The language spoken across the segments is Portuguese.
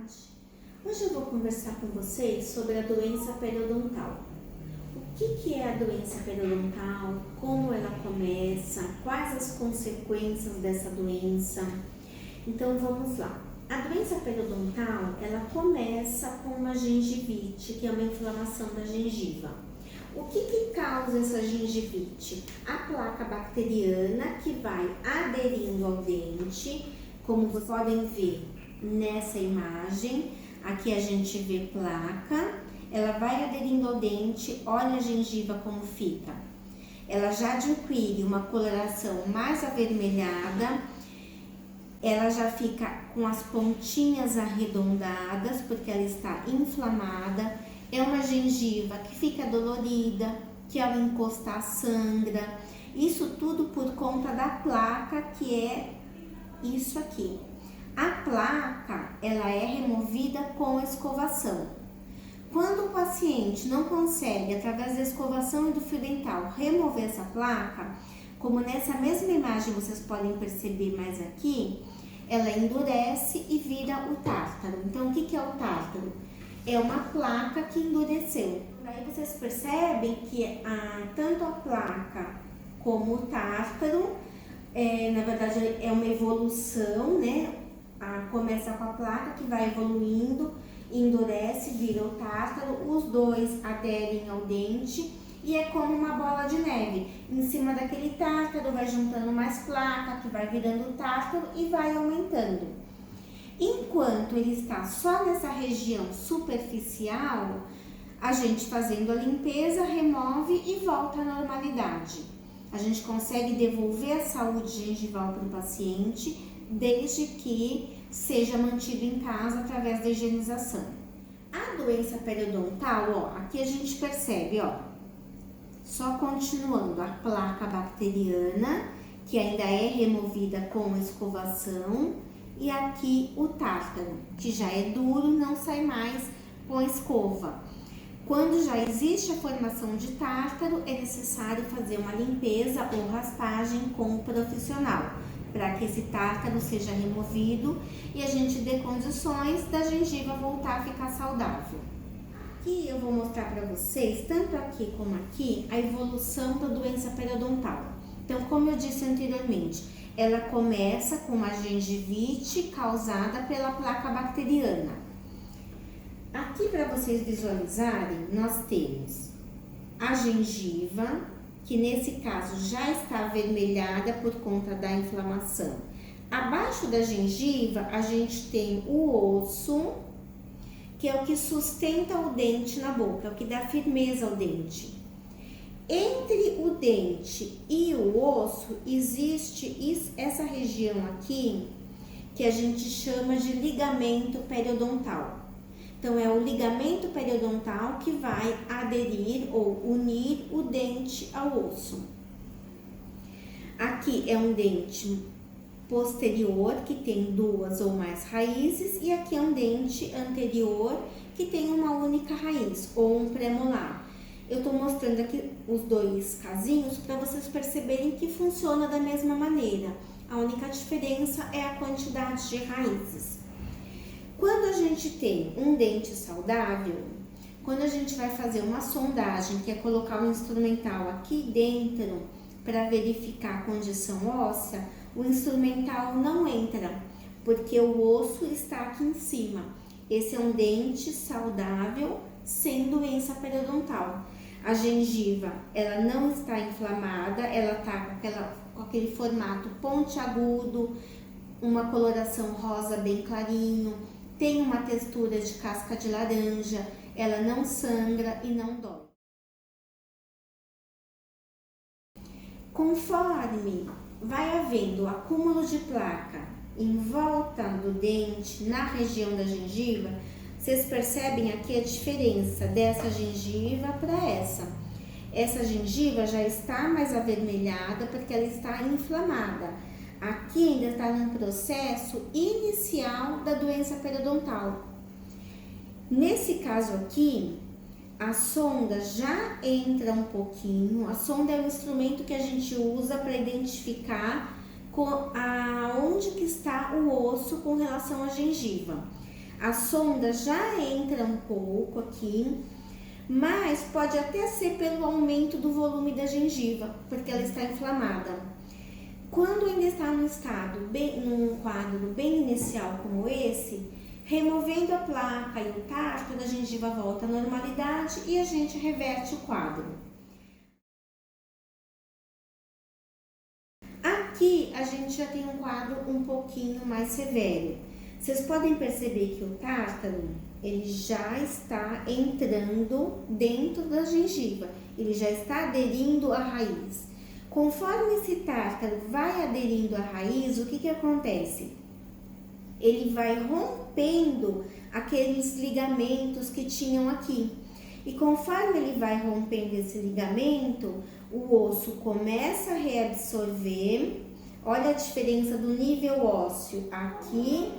tarde. Hoje eu vou conversar com vocês sobre a doença periodontal. O que é a doença periodontal, como ela começa, quais as consequências dessa doença. Então vamos lá. A doença periodontal, ela começa com uma gengivite, que é uma inflamação da gengiva. O que causa essa gengivite? A placa bacteriana que vai aderindo ao dente, como vocês podem ver nessa imagem. Aqui a gente vê placa, ela vai aderindo ao dente, olha a gengiva como fica. Ela já adquire uma coloração mais avermelhada, ela já fica com as pontinhas arredondadas, porque ela está inflamada. É uma gengiva que fica dolorida, que ao encostar sangra. Isso tudo por conta da placa, que é isso aqui. A placa, ela é removida com escovação. Quando o paciente não consegue, através da escovação e do fio dental, remover essa placa, como nessa mesma imagem vocês podem perceber mais aqui, ela endurece e vira o tártaro. Então, o que é o tártaro? É uma placa que endureceu. Aí vocês percebem que tanto a placa como o tártaro, na verdade é uma evolução, né? Começa com a placa que vai evoluindo, endurece, vira o tártaro, os dois aderem ao dente e é como uma bola de neve. Em cima daquele tártaro vai juntando mais placa, que vai virando tártaro e vai aumentando. Enquanto ele está só nessa região superficial, a gente fazendo a limpeza, remove e volta à normalidade. A gente consegue devolver a saúde gengival para o paciente, desde que seja mantido em casa através da higienização. A doença periodontal, aqui a gente percebe, só continuando a placa bacteriana, que ainda é removida com escovação, e aqui o tártaro, que já é duro, não sai mais com a escova. Quando já existe a formação de tártaro, é necessário fazer uma limpeza ou raspagem com o profissional, para que esse tártaro seja removido e a gente dê condições da gengiva voltar a ficar saudável. Aqui eu vou mostrar para vocês, tanto aqui como aqui, a evolução da doença periodontal. Então, como eu disse anteriormente, ela começa com uma gengivite causada pela placa bacteriana. Aqui, para vocês visualizarem, nós temos a gengiva, que nesse caso já está avermelhada por conta da inflamação. Abaixo da gengiva, a gente tem o osso, que é o que sustenta o dente na boca, é o que dá firmeza ao dente. Entre o dente e o osso, existe essa região aqui, que a gente chama de ligamento periodontal. Então, é o ligamento periodontal que vai aderir ou unir o dente ao osso. Aqui é um dente posterior, que tem duas ou mais raízes, e aqui é um dente anterior, que tem uma única raiz, ou um premolar. Eu estou mostrando aqui os dois casinhos para vocês perceberem que funciona da mesma maneira. A única diferença é a quantidade de raízes. Quando a gente tem um dente saudável, quando a gente vai fazer uma sondagem, que é colocar um instrumental aqui dentro para verificar a condição óssea, o instrumental não entra, porque o osso está aqui em cima. Esse é um dente saudável, sem doença periodontal. A gengiva, ela não está inflamada, ela está com aquele formato pontiagudo, uma coloração rosa bem clarinho, tem uma textura de casca de laranja, ela não sangra e não dói. Conforme vai havendo acúmulo de placa em volta do dente, na região da gengiva, vocês percebem aqui a diferença dessa gengiva para essa. Essa gengiva já está mais avermelhada porque ela está inflamada. Aqui ainda está num processo inicial da doença periodontal. Nesse caso aqui, a sonda já entra um pouquinho. A sonda é o instrumento que a gente usa para identificar onde que está o osso com relação à gengiva. A sonda já entra um pouco aqui, mas pode até ser pelo aumento do volume da gengiva, porque ela está inflamada. Quando ainda está num quadro bem inicial como esse, removendo a placa e o tártaro, a gengiva volta à normalidade e a gente reverte o quadro. Aqui a gente já tem um quadro um pouquinho mais severo. Vocês podem perceber que o tártaro, ele já está entrando dentro da gengiva, ele já está aderindo à raiz. Conforme esse tártaro vai aderindo à raiz, o que acontece? Ele vai rompendo aqueles ligamentos que tinham aqui. E conforme ele vai rompendo esse ligamento, o osso começa a reabsorver. Olha a diferença do nível ósseo aqui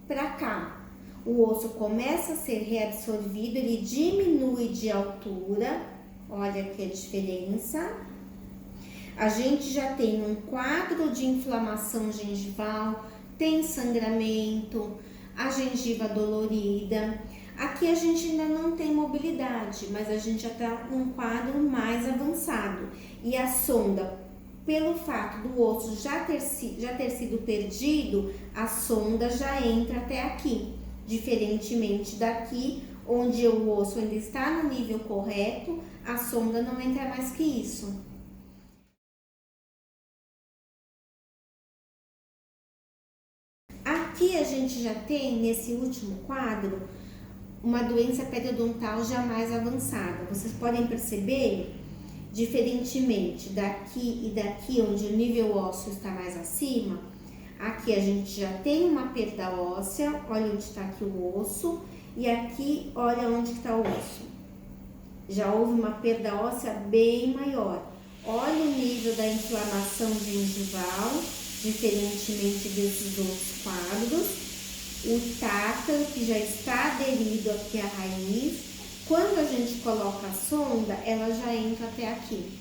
para cá. O osso começa a ser reabsorvido, ele diminui de altura. Olha aqui a diferença. A gente já tem um quadro de inflamação gengival, tem sangramento, a gengiva dolorida. Aqui a gente ainda não tem mobilidade, mas a gente já está num quadro mais avançado. E a sonda, pelo fato do osso já ter sido perdido, a sonda já entra até aqui. Diferentemente daqui, onde o osso ainda está no nível correto, a sonda não entra mais que isso. Aqui a gente já tem, nesse último quadro, uma doença periodontal já mais avançada. Vocês podem perceber, diferentemente daqui e daqui, onde o nível ósseo está mais acima, aqui a gente já tem uma perda óssea, olha onde está aqui o osso, e aqui olha onde está o osso. Já houve uma perda óssea bem maior. Olha o nível da inflamação gengival, diferentemente desses outros quadros. O tártaro que já está aderido aqui à raiz. Quando a gente coloca a sonda, ela já entra até aqui.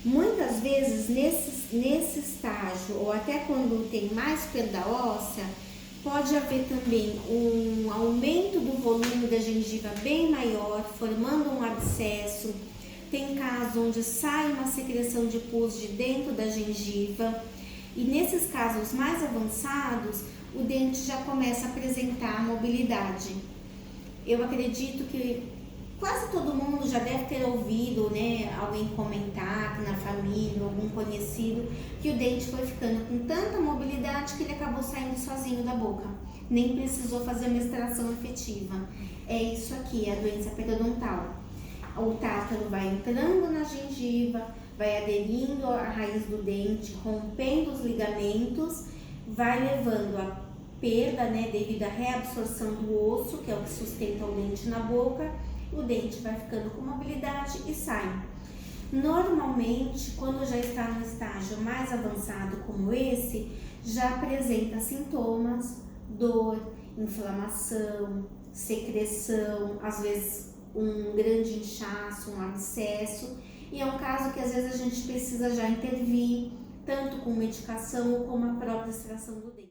Muitas vezes nesse estágio, ou até quando tem mais perda óssea, pode haver também um aumento do volume da gengiva bem maior, formando um abscesso. Tem casos onde sai uma secreção de pus de dentro da gengiva. E nesses casos mais avançados, o dente já começa a apresentar mobilidade. Eu acredito que quase todo mundo já deve ter ouvido, né, alguém comentar na família, algum conhecido, que o dente foi ficando com tanta mobilidade que ele acabou saindo sozinho da boca. Nem precisou fazer uma extração efetiva. É isso aqui, é a doença periodontal. O tártaro vai entrando na gengiva, vai aderindo à raiz do dente, rompendo os ligamentos, vai levando a perda, né, devido à reabsorção do osso, que é o que sustenta o dente na boca. O dente vai ficando com mobilidade e sai. Normalmente, quando já está no estágio mais avançado como esse, já apresenta sintomas, dor, inflamação, secreção, às vezes um grande inchaço, um abscesso, e é um caso que às vezes a gente precisa já intervir, tanto com medicação ou com a própria extração do dente.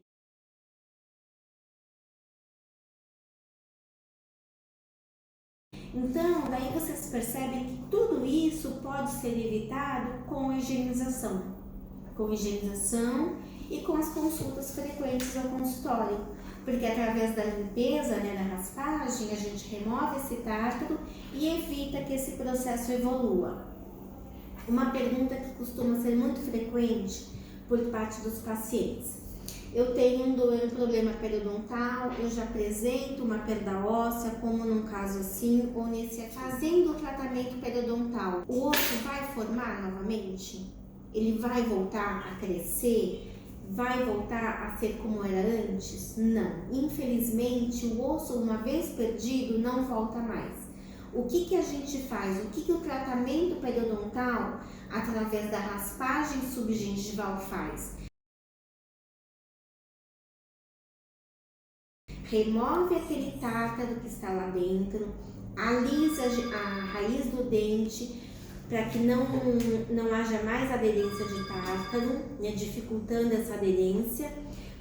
Então, daí vocês percebem que tudo isso pode ser evitado com a higienização. Com higienização e com as consultas frequentes ao consultório. Porque através da limpeza, né, da raspagem, a gente remove esse tártaro e evita que esse processo evolua. Uma pergunta que costuma ser muito frequente por parte dos pacientes. Eu tenho um problema periodontal, eu já apresento uma perda óssea, como num caso assim, ou nesse fazendo o tratamento periodontal, o osso vai formar novamente? Ele vai voltar a crescer? Vai voltar a ser como era antes? Não. Infelizmente, o osso, uma vez perdido, não volta mais. O que a gente faz? O que o tratamento periodontal, através da raspagem subgengival, faz? Remove aquele tártaro que está lá dentro, alisa a raiz do dente para que não haja mais aderência de tártaro, né, dificultando essa aderência.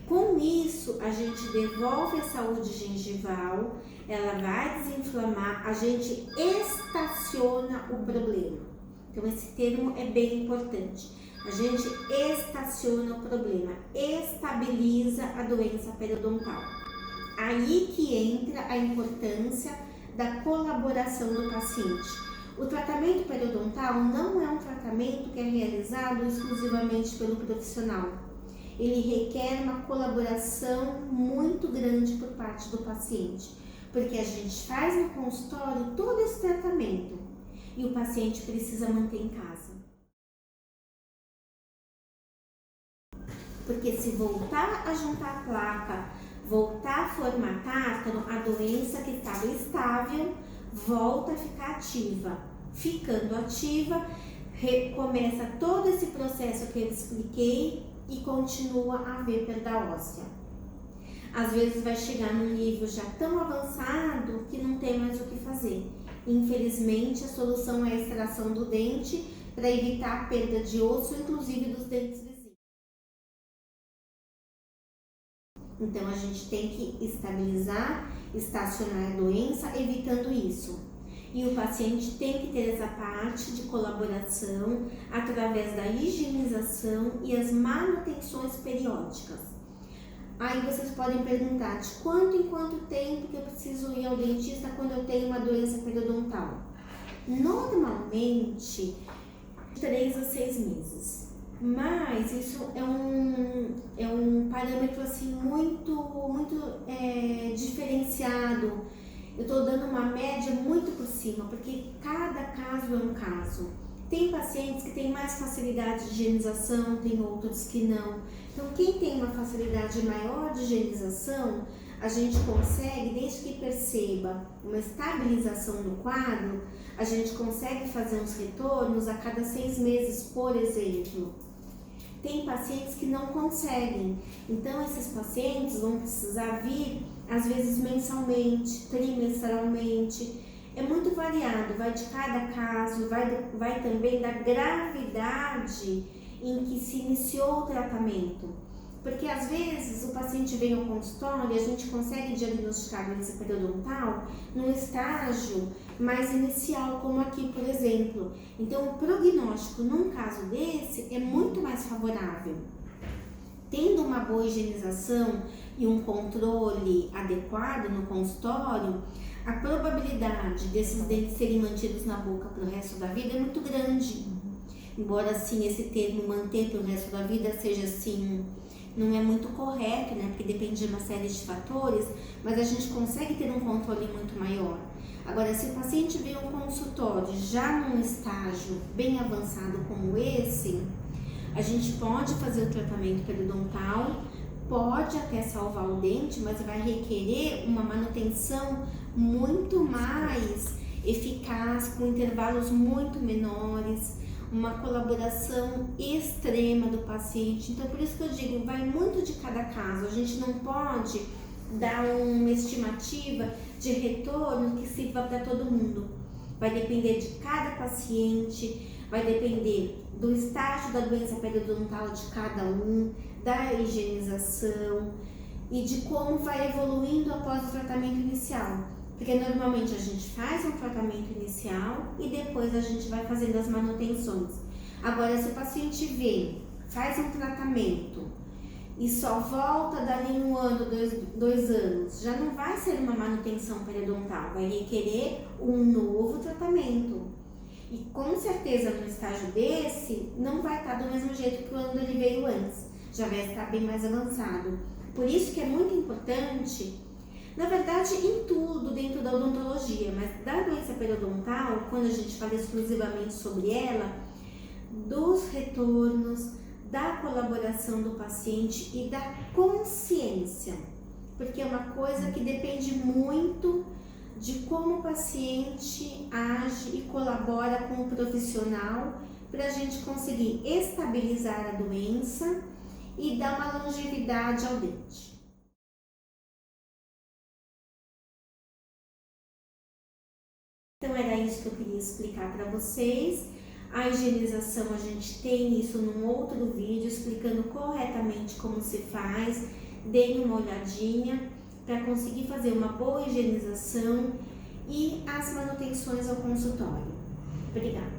Com isso, a gente devolve a saúde gengival, ela vai desinflamar, a gente estaciona o problema. Então, esse termo é bem importante. A gente estaciona o problema, estabiliza a doença periodontal. Aí que entra a importância da colaboração do paciente. O tratamento periodontal não é um tratamento que é realizado exclusivamente pelo profissional. Ele requer uma colaboração muito grande por parte do paciente, porque a gente faz no consultório todo esse tratamento e o paciente precisa manter em casa. Porque se voltar a juntar a placa, voltar a formar tártaro, a doença que estava estável volta a ficar ativa. Ficando ativa, começa todo esse processo que eu expliquei e continua a haver perda óssea. Às vezes vai chegar num nível já tão avançado que não tem mais o que fazer. Infelizmente, a solução é a extração do dente para evitar a perda de osso, inclusive dos dentes vizinhos. Então, a gente tem que estabilizar, estacionar a doença, evitando isso. E o paciente tem que ter essa parte de colaboração através da higienização e as manutenções periódicas. Aí vocês podem perguntar, de quanto em quanto tempo que eu preciso ir ao dentista quando eu tenho uma doença periodontal? Normalmente, 3 a 6 meses. Mas isso é um parâmetro assim muito diferenciado. Eu estou dando uma média muito por cima, porque cada caso é um caso. Tem pacientes que têm mais facilidade de higienização, tem outros que não. Então, quem tem uma facilidade maior de higienização, a gente consegue, desde que perceba uma estabilização do quadro, a gente consegue fazer uns retornos a cada 6 meses, por exemplo. Tem pacientes que não conseguem, então esses pacientes vão precisar vir, às vezes mensalmente, trimestralmente. É muito variado, vai de cada caso, vai também da gravidade em que se iniciou o tratamento. Porque às vezes o paciente vem ao consultório e a gente consegue diagnosticar a doença periodontal num estágio mais inicial, como aqui, por exemplo. Então, o prognóstico num caso desse é muito mais favorável. Tendo uma boa higienização e um controle adequado no consultório, a probabilidade desses dentes serem mantidos na boca para o resto da vida é muito grande. Embora, assim, esse termo manter para o resto da vida seja, assim, não é muito correto, né? Porque depende de uma série de fatores, mas a gente consegue ter um controle muito maior. Agora, se o paciente vem ao consultório já num estágio bem avançado como esse, a gente pode fazer o tratamento periodontal, pode até salvar o dente, mas vai requerer uma manutenção muito mais eficaz, com intervalos muito menores, uma colaboração extrema do paciente. Então, por isso que eu digo, vai muito de cada caso. A gente não pode dar uma estimativa de retorno que sirva para todo mundo. Vai depender de cada paciente, vai depender do estágio da doença periodontal de cada um, da higienização e de como vai evoluindo após o tratamento inicial. Porque normalmente a gente faz um tratamento inicial e depois a gente vai fazendo as manutenções. Agora, se o paciente vem, faz um tratamento e só volta dali 1 ano, 2 anos, já não vai ser uma manutenção periodontal, vai requerer um novo tratamento. E com certeza no estágio desse, não vai estar do mesmo jeito que quando ele veio antes, já vai estar bem mais avançado. Por isso que é muito importante, na verdade, em tudo dentro da odontologia, mas da doença periodontal, quando a gente fala exclusivamente sobre ela, dos retornos, da colaboração do paciente e da consciência, porque é uma coisa que depende muito de como o paciente age e colabora com o profissional para a gente conseguir estabilizar a doença e dar uma longevidade ao dente. Então era isso que eu queria explicar para vocês. A higienização a gente tem isso num outro vídeo explicando corretamente como se faz. deem uma olhadinha para conseguir fazer uma boa higienização e as manutenções ao consultório. Obrigada.